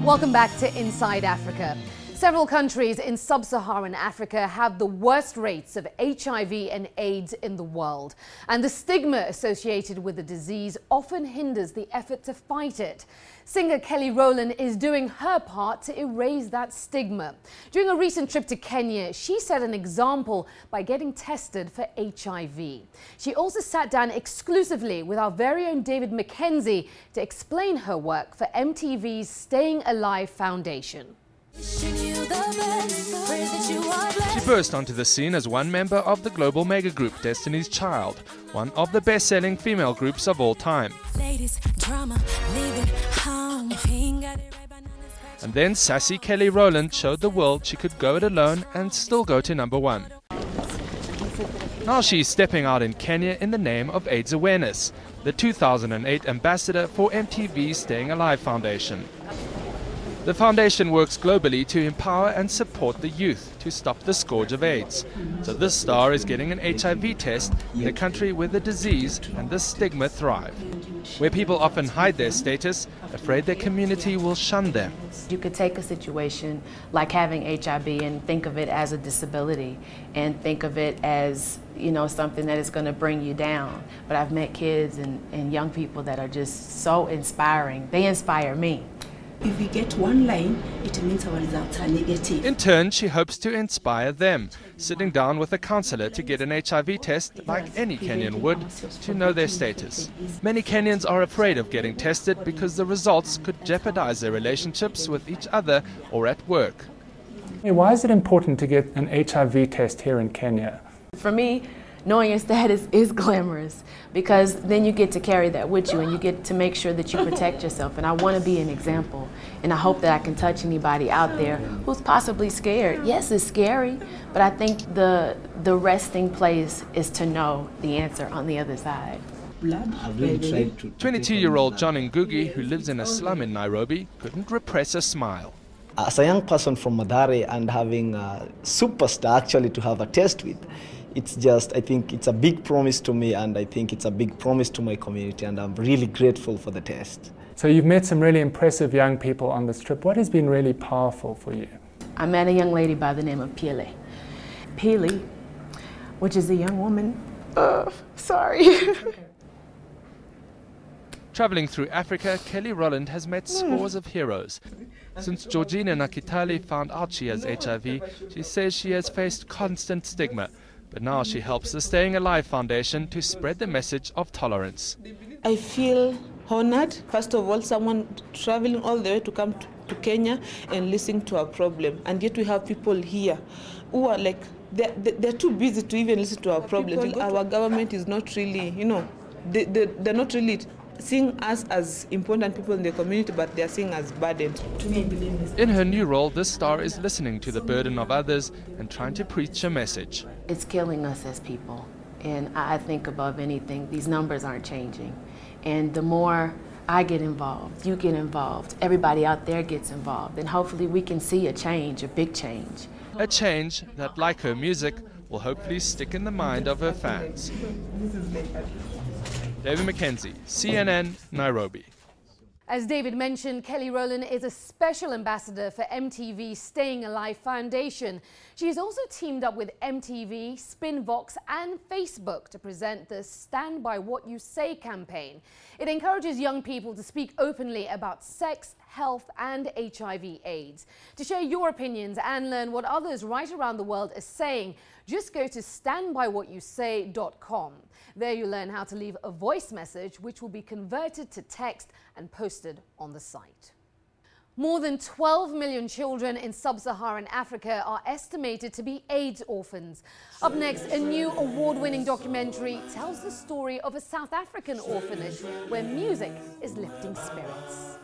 Welcome back to Inside Africa. Several countries in sub-Saharan Africa have the worst rates of HIV and AIDS in the world. And the stigma associated with the disease often hinders the effort to fight it. Singer Kelly Rowland is doing her part to erase that stigma. During a recent trip to Kenya, she set an example by getting tested for HIV. She also sat down exclusively with our very own David Mackenzie to explain her work for MTV's Staying Alive Foundation. She burst onto the scene as one member of the global mega group Destiny's Child, one of the best-selling female groups of all time. And then sassy Kelly Rowland showed the world she could go it alone and still go to #1. Now she's stepping out in Kenya in the name of AIDS awareness, the 2008 ambassador for MTV's Staying Alive Foundation. The foundation works globally to empower and support the youth to stop the scourge of AIDS. So this star is getting an HIV test in a country where the disease and the stigma thrive, where people often hide their status, afraid their community will shun them. You could take a situation like having HIV and think of it as a disability and think of it as, you know, something that is going to bring you down. But I've met kids and young people that are just so inspiring. They inspire me. If we get one line, it means our results are negative. In turn, she hopes to inspire them, sitting down with a counselor to get an HIV test like any Kenyan would to know their status. Many Kenyans are afraid of getting tested because the results could jeopardize their relationships with each other or at work. Why is it important to get an HIV test here in Kenya? For me, knowing your status is glamorous because then you get to carry that with you and you get to make sure that you protect yourself. And I want to be an example. And I hope that I can touch anybody out there who's possibly scared. Yes, it's scary, but I think the resting place is to know the answer on the other side. 22-year-old John Ngugi, who lives in a slum in Nairobi, couldn't repress a smile. As a young person from Mathare and having a superstar actually to have a test with, it's just, I think it's a big promise to me and I think it's a big promise to my community and I'm really grateful for the test. So you've met some really impressive young people on this trip. What has been really powerful for you? I met a young lady by the name of Pele. Pele, which is a young woman. Sorry. Traveling through Africa, Kelly Rowland has met scores of heroes. Since Georgina Nakitali found out she has HIV, she says she has faced constant stigma. But now she helps the Staying Alive Foundation to spread the message of tolerance. I feel honored, first of all, someone traveling all the way to come to Kenya and listening to our problem. And yet we have people here who are like, they're too busy to even listen to our problems. Our government is not really, you know, they're not really seeing us as important people in the community, but they're seeing us burdened. In her new role, this star is listening to the burden of others and trying to preach a message. It's killing us as people. And I think above anything, these numbers aren't changing. And the more I get involved, you get involved, everybody out there gets involved, and hopefully we can see a change, a big change. A change that, like her music, will hopefully stick in the mind of her fans. David Mackenzie, CNN, Nairobi. As David mentioned, Kelly Rowland is a special ambassador for MTV's Staying Alive Foundation. She has also teamed up with MTV, Spinvox and Facebook to present the Stand By What You Say campaign. It encourages young people to speak openly about sex, health and HIV/AIDS. To share your opinions and learn what others right around the world are saying, just go to standbywhatyousay.com. There you'll learn how to leave a voice message which will be converted to text and posted on the site. More than 12 million children in sub-Saharan Africa are estimated to be AIDS orphans. Up next, a new award-winning documentary tells the story of a South African orphanage where music is lifting spirits.